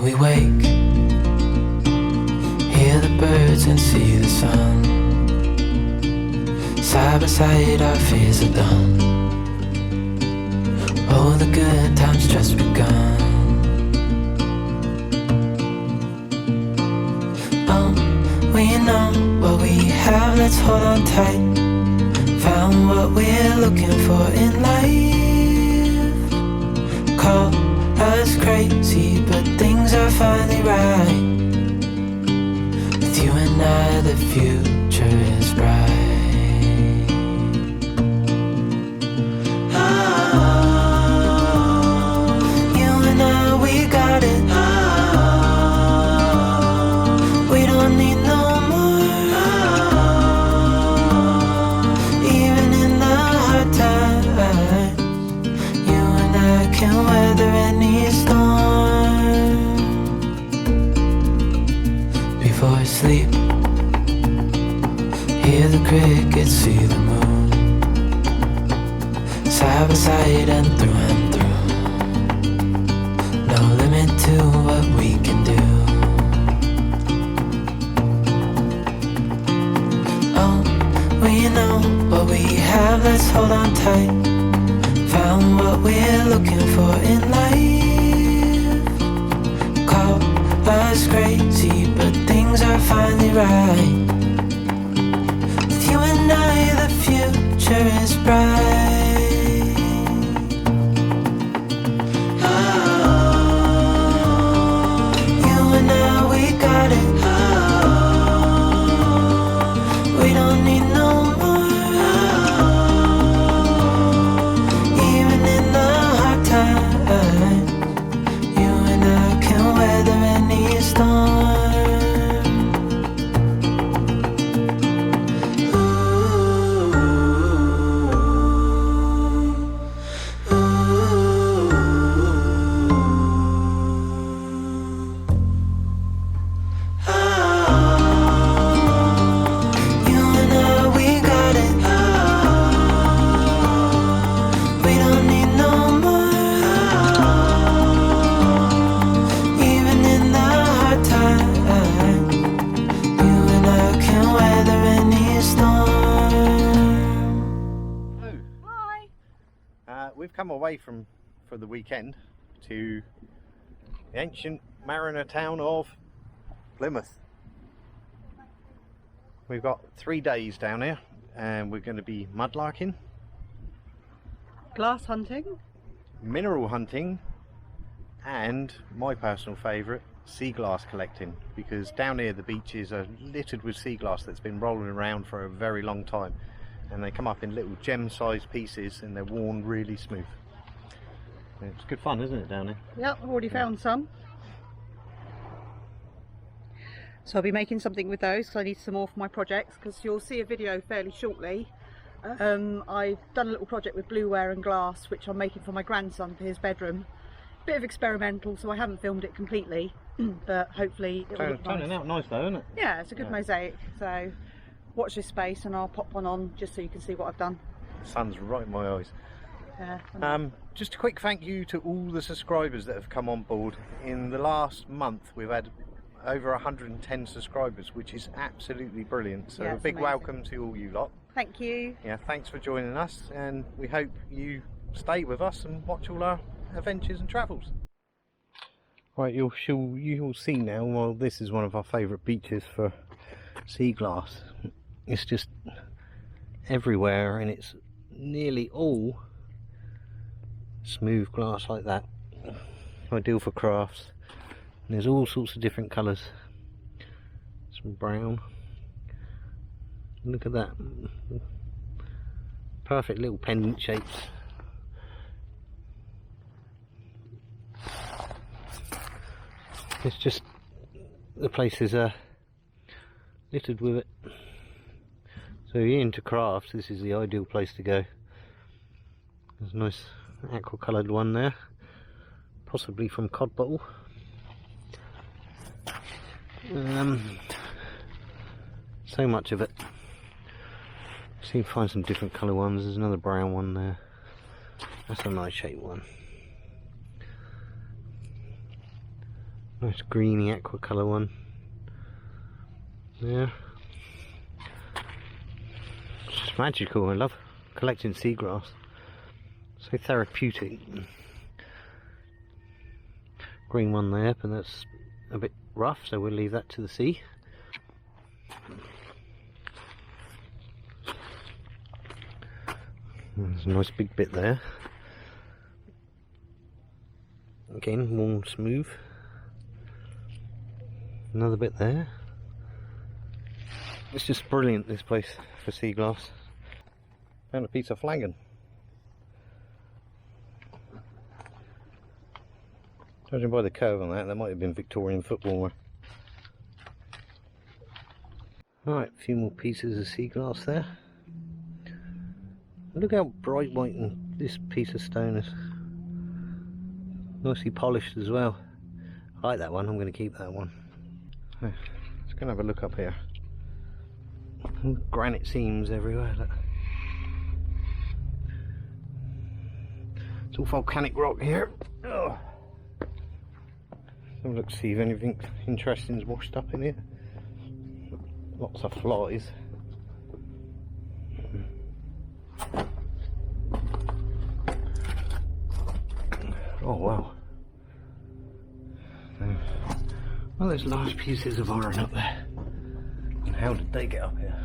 we wake, hear the birds and see the sun. Side by side our fears are done. Oh, the good times just begun. We know what we have, let's hold on tight. Found what we're looking for in life. Call us crazy, but things are finally right. With you and I, the future is bright. You and I, we got it. We don't need no can weather any storm. Before I sleep, hear the crickets, see the moon. Side by side and through. No limit to what we can do. Oh, we know what we have, let's hold on tight. Found what we're looking for in life. Call us crazy, but things are finally right. With you and I, the future is bright. You and I, we got it. We don't need no more. We've come away for the weekend to the ancient mariner town of Plymouth. We've got 3 days down here and we're going to be mudlarking, glass hunting, mineral hunting, and my personal favourite, sea glass collecting, because down here the beaches are littered with sea glass that's been rolling around for a very long time. And they come up in little gem-sized pieces and they're worn really smooth. It's good fun, isn't it, down here? Yep, I've already found some. So I'll be making something with those because I need some more for my projects, because you'll see a video fairly shortly. I've done a little project with blueware and glass which I'm making for my grandson for his bedroom. Bit of experimental, so I haven't filmed it completely, but hopefully it'll look nice. Turning out nice though, isn't it? Yeah, it's a good mosaic, so watch this space and I'll pop one on just so you can see what I've done. The sun's right in my eyes. Yeah. Just a quick thank you to all the subscribers that have come on board. In the last month we've had over 110 subscribers, which is absolutely brilliant. So yeah, a big amazing. Welcome to all you lot. Thank you. Yeah, thanks for joining us, and we hope you stay with us and watch all our adventures and travels. Right, you'll see now, well, this is one of our favourite beaches for sea glass. It's just everywhere and it's nearly all smooth glass like that. Ideal for crafts. And there's all sorts of different colours. Some brown. Look at that. Perfect little pendant shapes. It's just, the place is littered with it. So if you're into crafts, this is the ideal place to go. There's a nice aqua coloured one there, possibly from cod bottle. So much of it. See, you can find some different colour ones. There's another brown one there. That's a nice shaped one. Nice greeny aqua colour one. Yeah. It's just magical. I love collecting sea glass. So therapeutic. Green one there, but that's a bit rough, so we'll leave that to the sea. There's a nice big bit there. Again, worn smooth. Another bit there. It's just brilliant, this place, for sea glass. Found a piece of flagon. Judging by the curve on that might have been Victorian footballer. Alright, a few more pieces of sea glass there. Look how bright white and this piece of stone is. Nicely polished as well. I like that one, I'm going to keep that one. Let's go and have a look up here. Granite seams everywhere. Look. It's all volcanic rock here. Oh. Have a look, see if anything interesting's washed up in here. Lots of flies. Oh wow. Well, there's large pieces of iron up there. And how did they get up here?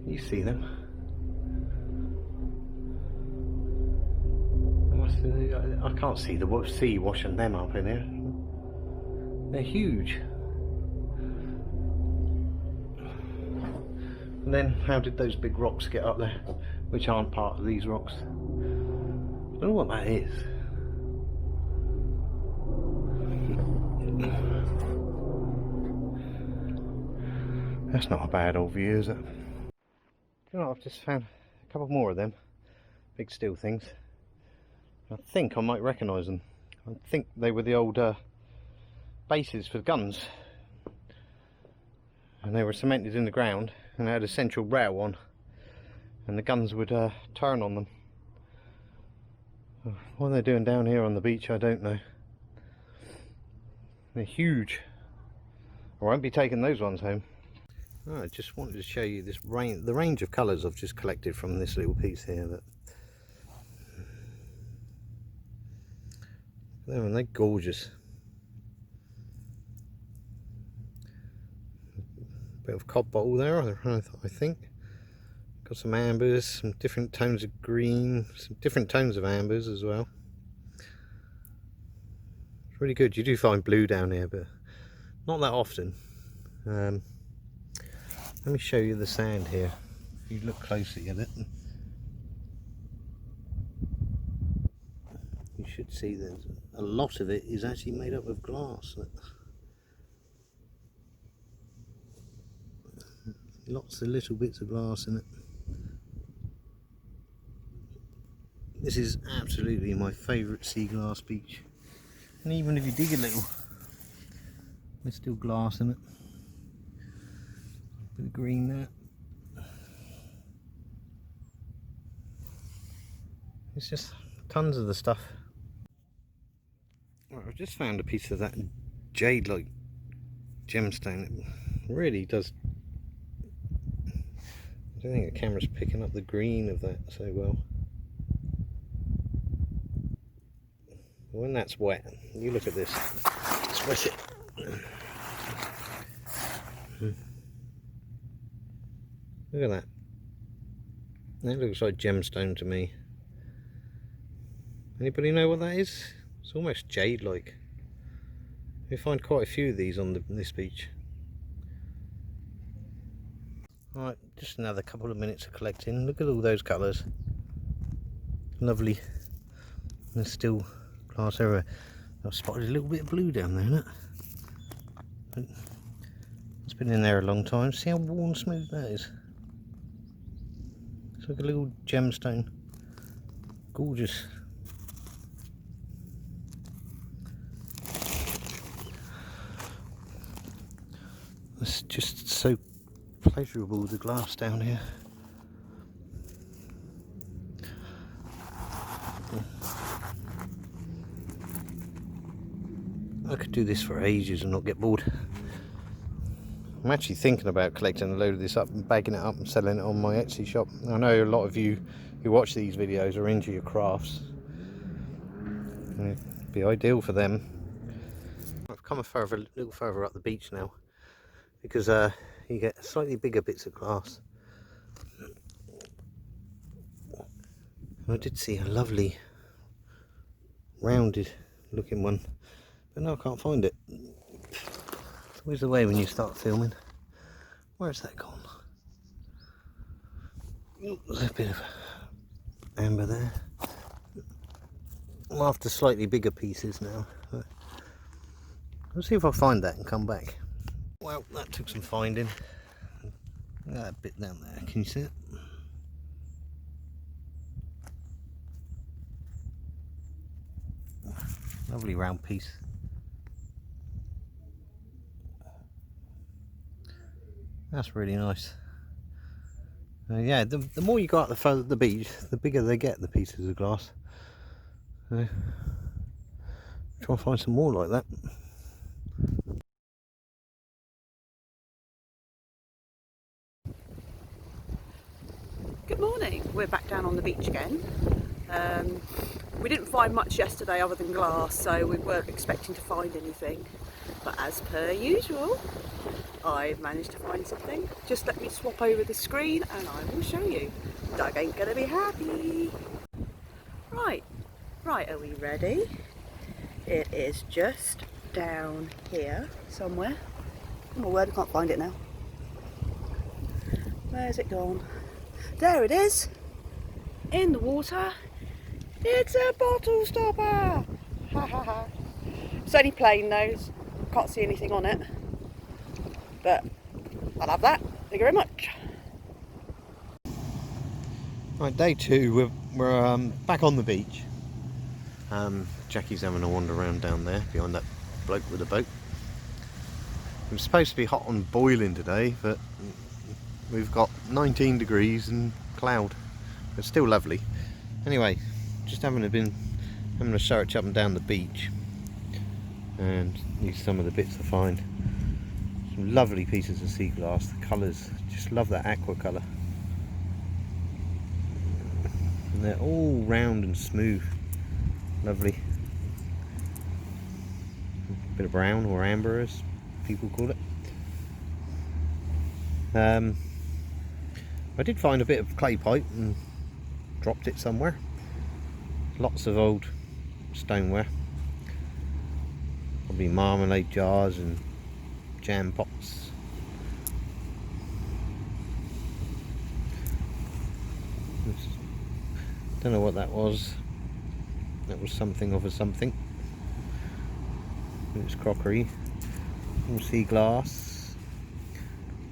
You see them? I can't see the sea washing them up in here. They're huge. And then how did those big rocks get up there, which aren't part of these rocks? I don't know what that is. That's not a bad old view, is it? You know, I've just found a couple more of them big steel things. I think I might recognise them. I think they were the old bases for guns, and they were cemented in the ground, and they had a central rail on, and the guns would turn on them. What they're doing down here on the beach, I don't know. They're huge. I won't be taking those ones home. Oh, I just wanted to show you this the range of colours I've just collected from this little piece here. That they're gorgeous. Bit of cod bottle there, I think. Got some ambers, some different tones of green, some different tones of ambers as well. It's really good. You do find blue down here, but not that often. Let me show you the sand here. If you look closely at it, you should see there's a lot of it is actually made up of glass. Lots of little bits of glass in it. This is absolutely my favourite sea glass beach. And even if you dig a little, there's still glass in it. Bit of green there. It's just tons of the stuff. Right, I've just found a piece of that jade-like gemstone. It really does. I don't think the camera's picking up the green of that so well. When that's wet, you look at this. Sweat it. Look at that. That looks like gemstone to me. Anybody know what that is? It's almost jade-like. We find quite a few of these on this beach. Alright, just another couple of minutes of collecting. Look at all those colours. Lovely. There's still glass everywhere. I've spotted a little bit of blue down there, isn't it? It's been in there a long time. See how worn smooth that is? It's like a little gemstone. Gorgeous. It's just so pleasurable, the glass down here. I could do this for ages and not get bored. I'm actually thinking about collecting a load of this up and bagging it up and selling it on my Etsy shop. I know a lot of you who watch these videos are into your crafts. It'd be ideal for them. I've come a little further up the beach now because you get slightly bigger bits of glass. I did see a lovely rounded looking one, but no, I can't find it. It's always the way when you start filming. Where's that gone? There's a bit of amber there. I'm after slightly bigger pieces now. Let's see if I find that and come back. Well, that took some finding. That bit down there, can you see it? Lovely round piece. That's really nice. Yeah, the more you go out the further the beach, the bigger they get, the pieces of glass. Try and find some more like that. Good morning, we're back down on the beach again. We didn't find much yesterday other than glass, so we weren't expecting to find anything. But as per usual, I've managed to find something. Just let me swap over the screen and I will show you. Doug ain't gonna be happy. Right, are we ready? It is just down here somewhere. Oh my word, I can't find it now. Where's it gone? There it is, in the water. It's a bottle stopper. Ha ha ha. It's only plain though, can't see anything on it, but I'll have that. Thank you very much. Right, day two, we're back on the beach. Jackie's having a wander around down there behind that bloke with the boat. It was supposed to be hot and boiling today, but we've got 19 degrees and cloud. It's still lovely. Anyway, just having a search up and down the beach, and these are some of the bits I find. Some lovely pieces of sea glass. The colours, just love that aqua colour. And they're all round and smooth. Lovely. Bit of brown or amber as people call it. I did find a bit of clay pipe and dropped it somewhere. Lots of old stoneware. Probably marmalade jars and jam pots. Don't know what that was. That was something of a something. It's crockery. All sea glass.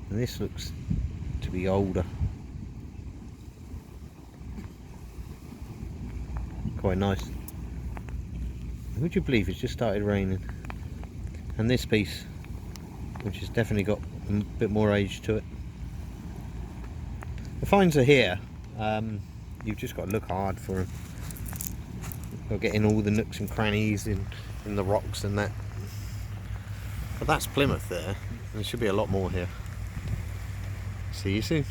And this looks to be older. Quite nice. Would you believe it's just started raining? And this piece, which has definitely got a bit more age to it. The finds are here. You've just got to look hard for them. You'll get in all the nooks and crannies in the rocks and that. But that's Plymouth there. There should be a lot more here. See you soon.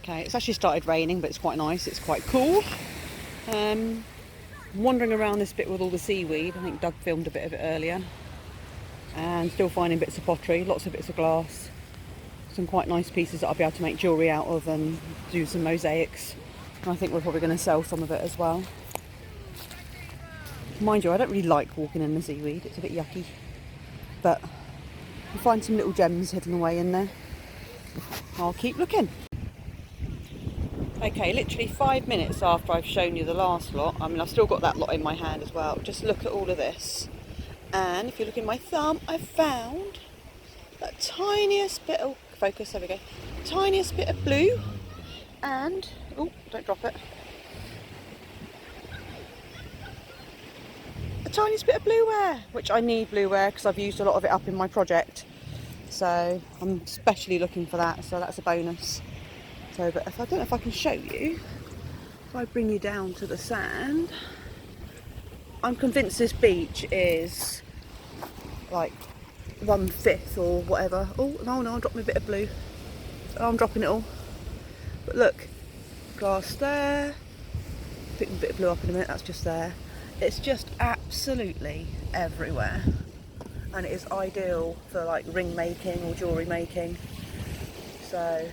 Okay, it's actually started raining, but it's quite nice. It's quite cool. Wandering around this bit with all the seaweed. I think Doug filmed a bit of it earlier. And still finding bits of pottery, lots of bits of glass. Some quite nice pieces that I'll be able to make jewellery out of and do some mosaics. And I think we're probably going to sell some of it as well. Mind you, I don't really like walking in the seaweed. It's a bit yucky. But you find some little gems hidden away in there. I'll keep looking. Okay, literally 5 minutes after I've shown you the last lot. I mean, I've still got that lot in my hand as well. Just look at all of this. And if you look in my thumb, I found that tiniest bit of, focus, there we go. Tiniest bit of blue. And, oh, don't drop it. A tiniest bit of blueware, which I need blueware because I've used a lot of it up in my project. So I'm especially looking for that, so that's a bonus. So, but if I don't know if I can show you, if I bring you down to the sand, I'm convinced this beach is like 1/5 or whatever. Oh no, I'm dropping a bit of blue. Oh, I'm dropping it all. But look, glass there. Pick a bit of blue up in a minute. That's just there. It's just absolutely everywhere, and it is ideal for like ring making or jewellery making. So,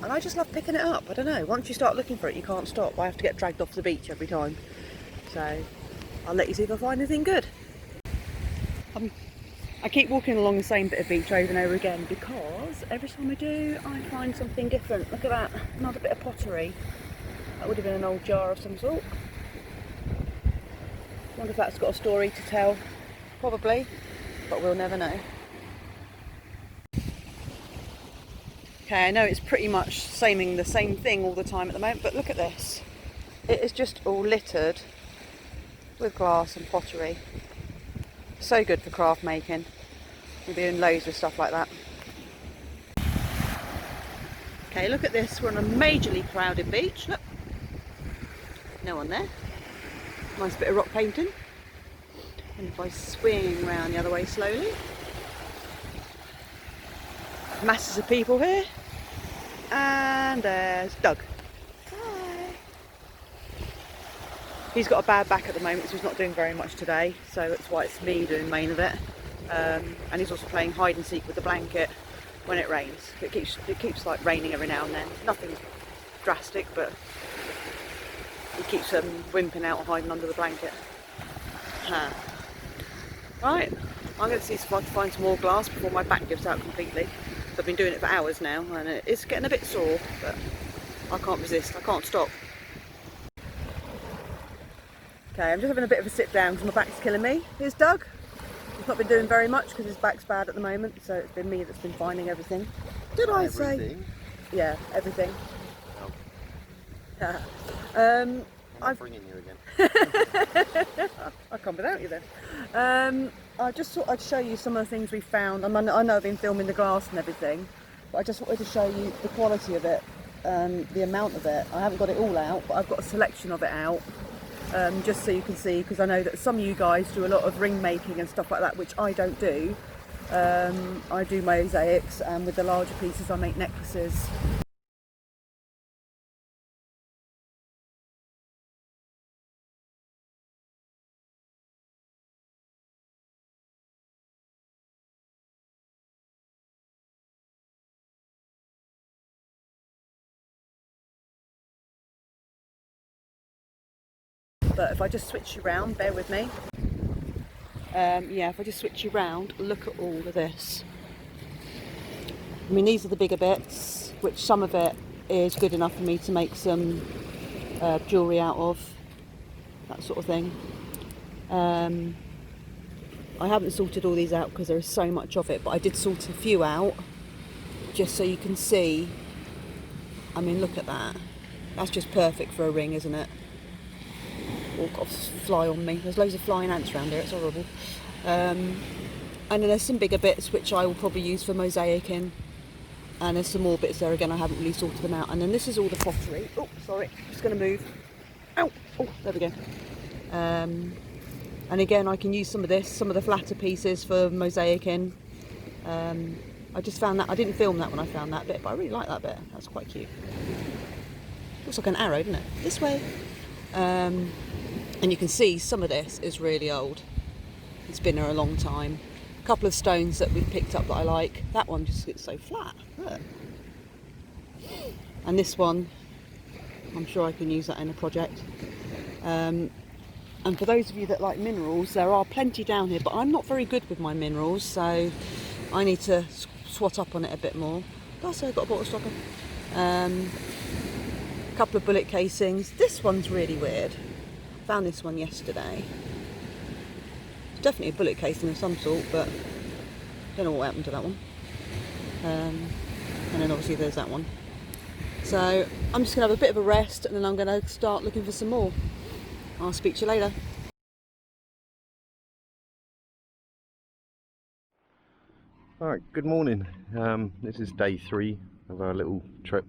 and I just love picking it up. I don't know. Once you start looking for it, you can't stop. I have to get dragged off the beach every time. So, I'll let you see if I find anything good. I keep walking along the same bit of beach over and over again because every time I do, I find something different. Look at that, another bit of pottery. That would have been an old jar of some sort. Wonder if that's got a story to tell. Probably, but we'll never know. Okay, I know it's pretty much saying the same thing all the time at the moment, but look at this. It is just all littered with glass and pottery. So good for craft making. We're doing loads of stuff like that. Okay, look at this. We're on a majorly crowded beach. Look. No one there. Nice bit of rock painting. And if I swing round the other way slowly. Masses of people here. And there's Doug. Hi. He's got a bad back at the moment, so he's not doing very much today. So that's why it's me doing main of it. And he's also playing hide and seek with the blanket when it rains. It keeps like raining every now and then. Nothing drastic, but he keeps wimping out or hiding under the blanket. Right, I'm going to see if I can find some more glass before my back gives out completely. I've been doing it for hours now, and it's getting a bit sore, but I can't resist. I can't stop. Okay, I'm just having a bit of a sit down because my back's killing me. Here's Doug. He's not been doing very much because his back's bad at the moment, so it's been me that's been finding everything. Did I say? Yeah, everything. Oh. I'm bringing you again. I can't without you then. I just thought I'd show you some of the things we found. I know I've been filming the glass and everything, but I just wanted to show you the quality of it, the amount of it. I haven't got it all out, but I've got a selection of it out. Just so you can see, because I know that some of you guys do a lot of ring making and stuff like that, which I don't do. I do mosaics, and with the larger pieces I make necklaces. But if I just switch you around, bear with me. Yeah, if I just switch you around, look at all of this. I mean, these are the bigger bits, which some of it is good enough for me to make some jewellery out of, that sort of thing. I haven't sorted all these out because there is so much of it, but I did sort a few out, just so you can see. I mean, look at that. That's just perfect for a ring, isn't it? Oh, got a fly on me. There's loads of flying ants around here, it's horrible. And then there's some bigger bits which I will probably use for mosaicing. And there's some more bits there again, I haven't really sorted them out. And then this is all the pottery. Oh, sorry, just going to move. Ow! Oh, there we go. And again, I can use some of this, some of the flatter pieces for mosaicing. I just found that, I didn't film that when I found that bit, but I really like that bit. That's quite cute. Looks like an arrow, doesn't it? This way. And you can see some of this is really old. It's been there a long time. A couple of stones that we picked up that I like. That one just looks so flat. Look. And this one, I'm sure I can use that in a project. And for those of you that like minerals, there are plenty down here, but I'm not very good with my minerals, so I need to swat up on it a bit more. That's it, I've got a bottle stopper. A couple of bullet casings. This one's really weird. Found this one yesterday. It's definitely a bullet casing of some sort, but I don't know what happened to that one. And then obviously there's that one. So I'm just going to have a bit of a rest, and then I'm going to start looking for some more. I'll speak to you later. Alright, good morning. This is day 3 of our little trip.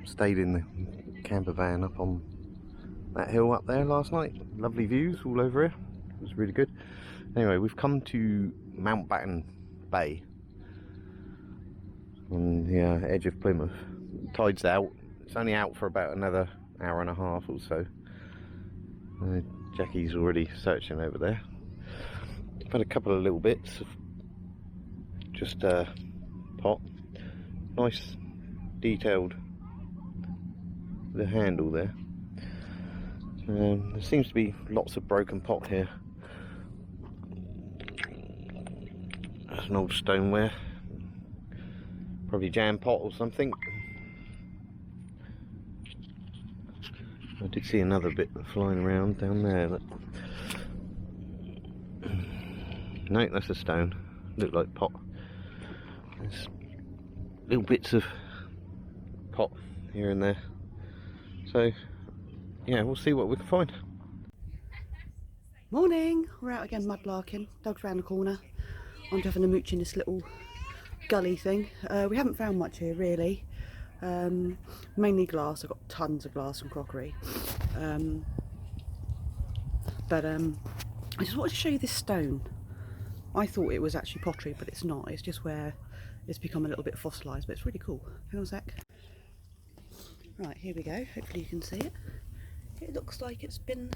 Stayed in the camper van up on that hill up there last night. Lovely views all over here. It was really good. Anyway, we've come to Mountbatten Bay on the edge of Plymouth. Tide's out. It's only out for about another hour and a half or so. Jackie's already searching over there. I've had a couple of little bits of just pot. Nice detailed the handle there. There seems to be lots of broken pot here. There's an old stoneware, probably jam pot or something. I did see another bit flying around down there. No, that's a stone. Looked like pot. There's little bits of pot here and there. So, yeah, we'll see what we can find. Morning! We're out again mudlarking. Dog's round the corner. I'm having a mooch in this little gully thing. We haven't found much here really. Mainly glass. I've got tons of glass and crockery. But I just wanted to show you this stone. I thought it was actually pottery, but it's not. It's just where it's become a little bit fossilised, but it's really cool. Hang on a sec. Right, here we go. Hopefully you can see it. It looks like it's been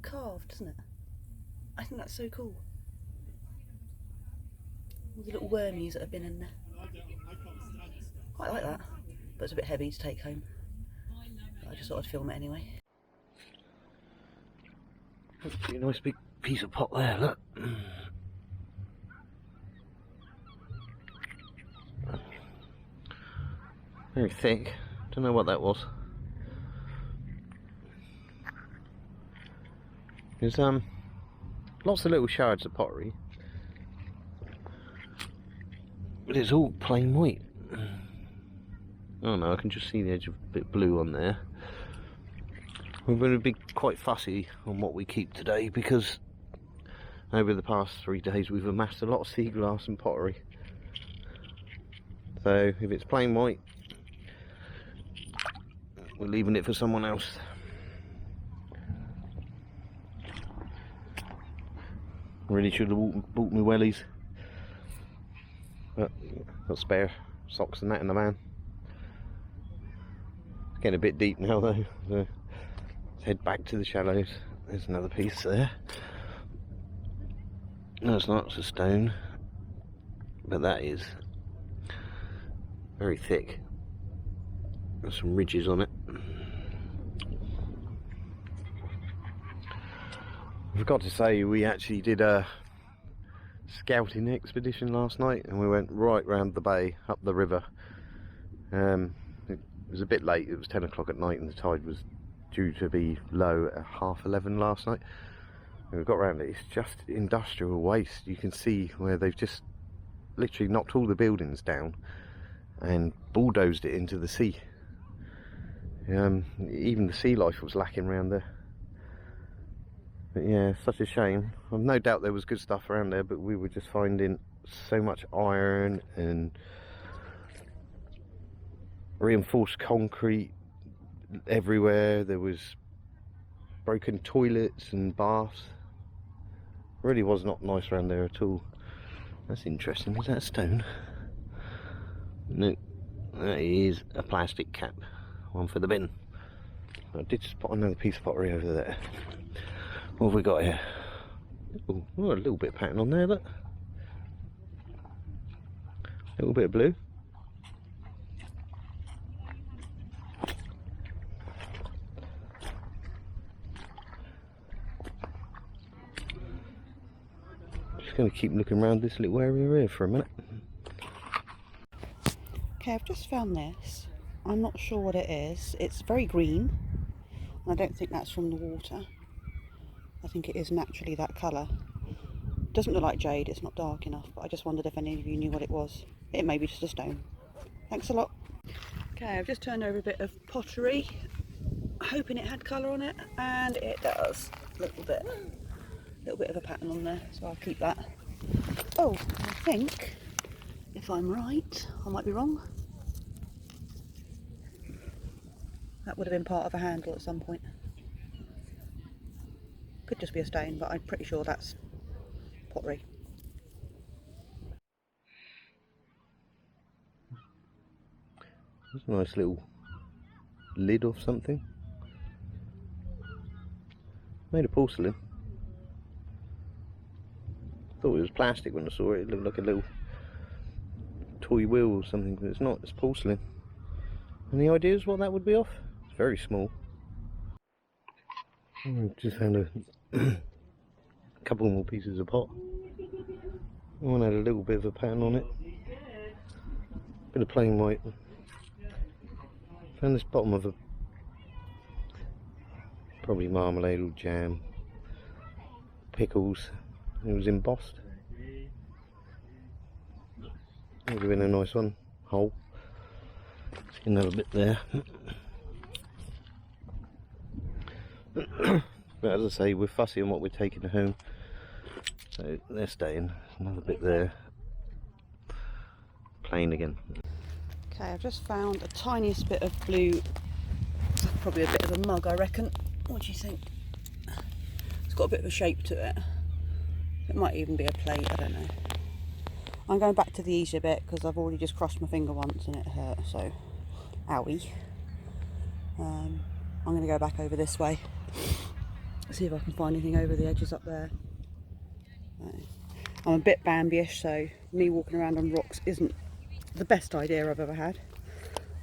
carved, doesn't it? I think that's so cool. All the little wormies that have been in there. Quite like that, but it's a bit heavy to take home. But I just thought I'd film it anyway. A nice big piece of pot there, look. Very thick. Don't know what that was. There's lots of little shards of pottery, but it's all plain white. Oh no, I can just see the edge of a bit blue on there. We're going to be quite fussy on what we keep today because over the past 3 days we've amassed a lot of sea glass and pottery. So if it's plain white, we're leaving it for someone else. Really should have bought me wellies, but got spare socks and that in the van. It's getting a bit deep now though, so let's head back to the shallows. There's another piece there. No, it's not, it's a stone, but that is very thick. There's some ridges on it. I forgot to say, we actually did a scouting expedition last night and we went right round the bay, up the river. It was a bit late, it was 10 o'clock at night and the tide was due to be low at 11:30 last night. And we got round it, it's just industrial waste. You can see where they've just literally knocked all the buildings down and bulldozed it into the sea. Even the sea life was lacking around there. But yeah, such a shame. I've no doubt there was good stuff around there, but we were just finding so much iron and reinforced concrete everywhere. There was broken toilets and baths. Really was not nice around there at all. That's interesting. Is that a stone? No, that is a plastic cap. One for the bin. I did spot another piece of pottery over there. What have we got here? Ooh, oh, a little bit of pattern on there, look. A little bit of blue. Just going to keep looking around this little area here for a minute. Okay, I've just found this. I'm not sure what it is. It's very green. I don't think that's from the water. I think it is naturally that colour. Doesn't look like jade, it's not dark enough, but I just wondered if any of you knew what it was. It may be just a stone. Thanks a lot. Okay, I've just turned over a bit of pottery, hoping it had colour on it, and it does. A little bit of a pattern on there, so I'll keep that. Oh, I think, if I'm right, I might be wrong. That would have been part of a handle at some point. Could just be a stain, but I'm pretty sure that's pottery. That's a nice little lid of something. Made of porcelain. Thought it was plastic when I saw it. It looked like a little toy wheel or something, but it's not. It's porcelain. Any ideas what that would be off? It's very small. Just found a couple more pieces of pot. One had a little bit of a pattern on it. Bit of plain white. Found this bottom of a probably marmalade or jam, pickles. It was embossed. Would have been a nice one. Hole. See another bit there. But as I say, we're fussy on what we're taking home, so they're staying. Another bit there. Plain again. Okay, I've just found the tiniest bit of blue. Probably a bit of a mug, I reckon. What do you think? It's got a bit of a shape to it. It might even be a plate, I don't know. I'm going back to the easier bit because I've already just crossed my finger once and it hurt, so owie. I'm going to go back over this way, see if I can find anything over the edges up there. I'm a bit Bambi-ish, so me walking around on rocks isn't the best idea I've ever had,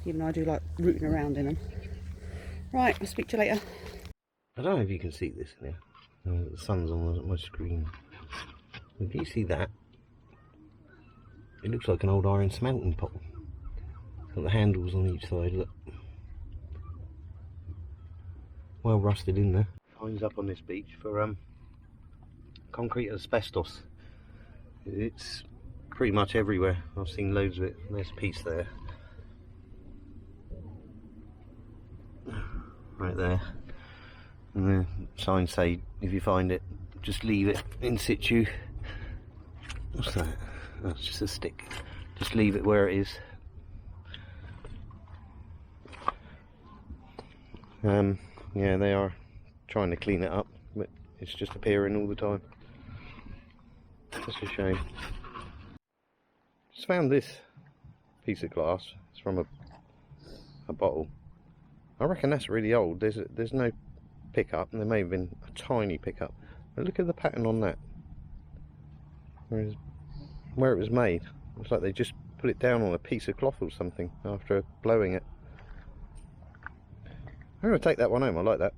even though I do like rooting around in them. Right, I'll speak to you later. I don't know if you can see this in here. The sun's on my screen. If you see that, it looks like an old iron smelting pot. It's got the handles on each side, look. Well rusted in there. Signs up on this beach for concrete asbestos. It's pretty much everywhere. I've seen loads of it. There's a piece there. Right there. And the signs say if you find it, just leave it in situ. What's that? Oh, it's just a stick. Just leave it where it is. Yeah, they are trying to clean it up, but it's just appearing all the time. That's a shame. Just found this piece of glass. It's from a bottle. I reckon that's really old. There's no pickup, and there may have been a tiny pickup. But look at the pattern on that. Where it was made. It's like they just put it down on a piece of cloth or something after blowing it. I'm going to take that one home. I like that.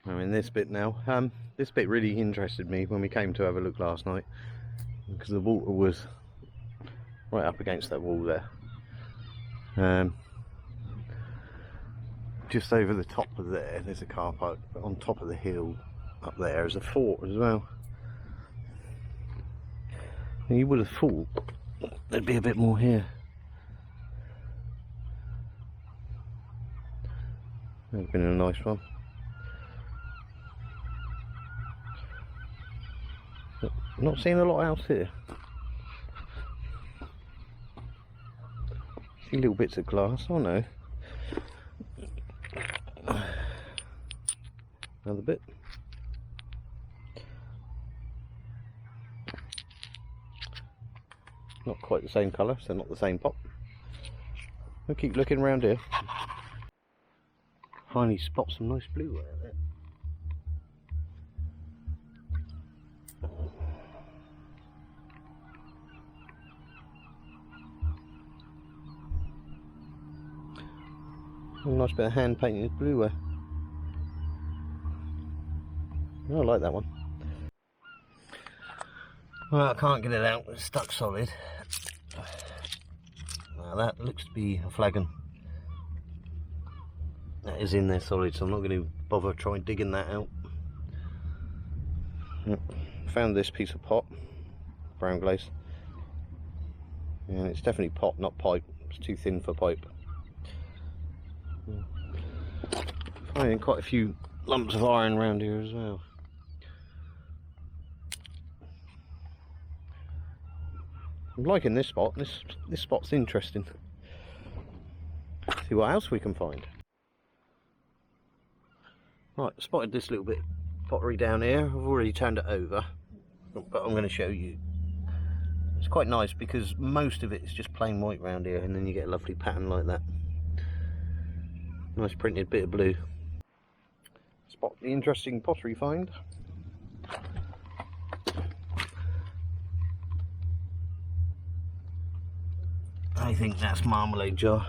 I'm in this bit now. This bit really interested me when we came to have a look last night, because the water was right up against that wall there. Just over the top of there's a car park, but on top of the hill up there is a fort as well. And you would have thought there'd be a bit more here. That'd have been a nice one. But not seeing a lot else here. See little bits of glass, oh no. Another bit. Not quite the same colour, so not the same pot. We'll keep looking around here. Finally spot some nice blue out there. A nice bit of hand painted blueware. I like that one. Well, I can't get it out, it's stuck solid. Now that looks to be a flagon. That is in there solid, so I'm not going to bother trying digging that out. Found this piece of pot, brown glaze. And it's definitely pot, not pipe. It's too thin for pipe. Finding quite a few lumps of iron around here as well. I'm liking this spot. This spot's interesting. See what else we can find. Right, spotted this little bit of pottery down here. I've already turned it over, but I'm going to show you. It's quite nice because most of it is just plain white round here, and then you get a lovely pattern like that. Nice printed bit of blue. Spot the interesting pottery find. I think that's marmalade jar.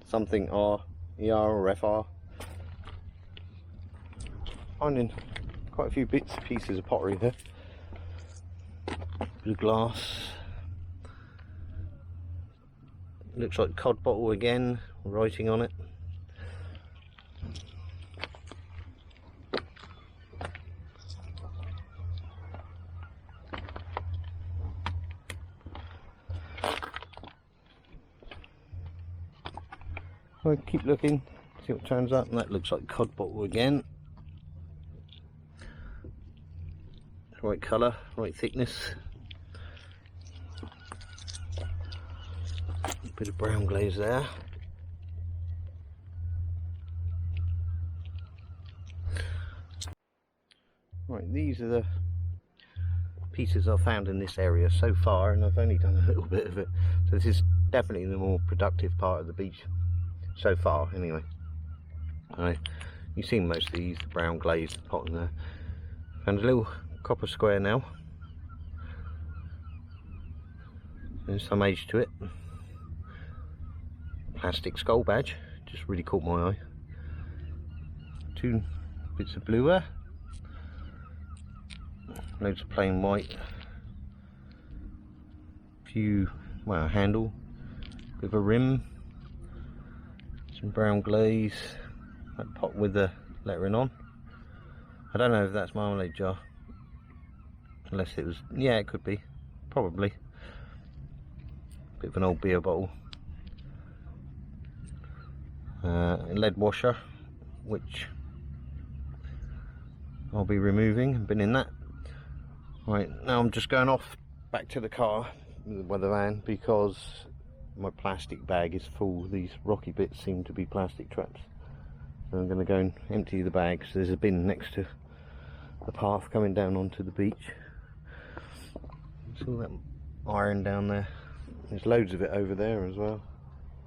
Something R, ER or FR. Finding quite a few bits and pieces of pottery there. Bit of glass. Looks like cod bottle again, writing on it. I'll keep looking, see what turns up, and that looks like cod bottle again. Right colour, right thickness. Bit of brown glaze there. Right, these are the pieces I've found in this area so far, and I've only done a little bit of it. So this is definitely the more productive part of the beach. So far, anyway. You've seen most of these, the brown glazed pot in there. Found a little copper square now. There's some age to it. Plastic skull badge, just really caught my eye. 2 bits of bluer. Loads of plain white. Few, well, a handle. Bit of a rim. Some brown glaze, that pot with the lettering on. I don't know if that's marmalade jar, unless it was, yeah, it could be, probably. Bit of an old beer bottle. A lead washer, which I'll be removing and bin in that. Right, now I'm just going off back to the car with the van because my plastic bag is full. These rocky bits seem to be plastic traps. So I'm going to go and empty the bag. So there's a bin next to the path coming down onto the beach. See all that iron down there? There's loads of it over there as well.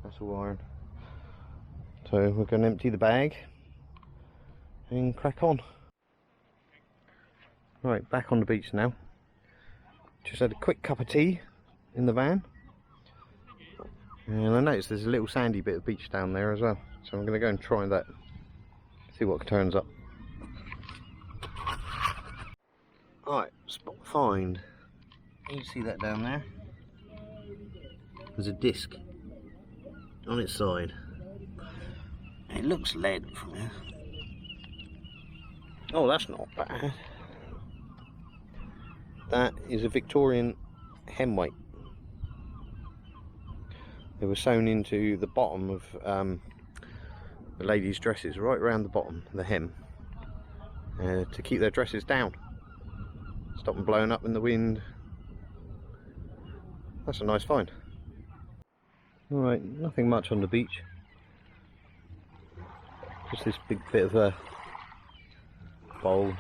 That's all iron. So we're going to empty the bag and crack on. Right, back on the beach now. Just had a quick cup of tea in the van. And I noticed there's a little sandy bit of beach down there as well. So I'm going to go and try that. See what turns up. Right, spot find. Can you see that down there? There's a disc on its side. It looks lead from here. Oh, that's not bad. That is a Victorian hemweight. They were sewn into the bottom of the ladies' dresses, right around the bottom, the hem, to keep their dresses down, stop them blowing up in the wind. That's a nice find. Alright, nothing much on the beach. Just this big bit of a bowl.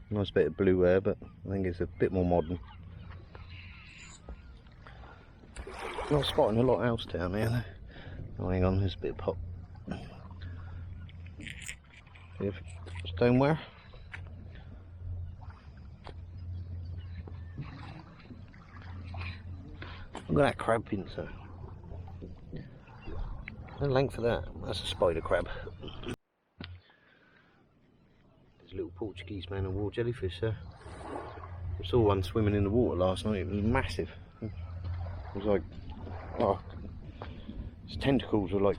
Nice bit of blueware, but I think it's a bit more modern. Not spotting a lot else down here though. Oh, hang on, there's a bit of pop. Bit of stoneware. Look at that crab pincer. The length of that. That's a spider crab. There's a little Portuguese man of war jellyfish there. I saw one swimming in the water last night. It was massive. It was like, oh, its tentacles were like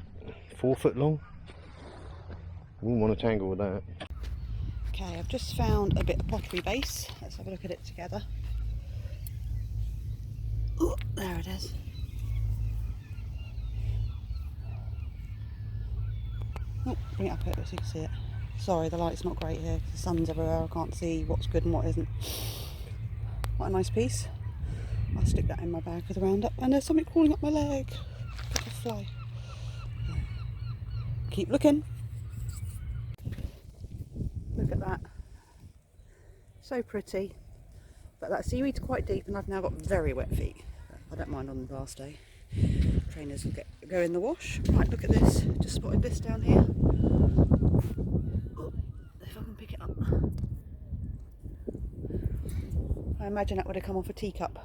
4 foot long. I wouldn't want to tangle with that. Okay, I've just found a bit of pottery base. Let's have a look at it together. Oh, there it is. Oh, bring it up here so you can see it. Sorry, the light's not great here. The sun's everywhere. I can't see what's good and what isn't. What a nice piece. I'll stick that in my bag for the roundup. And there's something crawling up my leg. Like a fly. Keep looking. Look at that. So pretty. But that seaweed's quite deep and I've now got very wet feet. I don't mind on the last day. Trainers will go in the wash. Right, look at this. Just spotted this down here. Oh, if I can pick it up. I imagine that would have come off a teacup.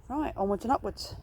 Right, onwards and upwards.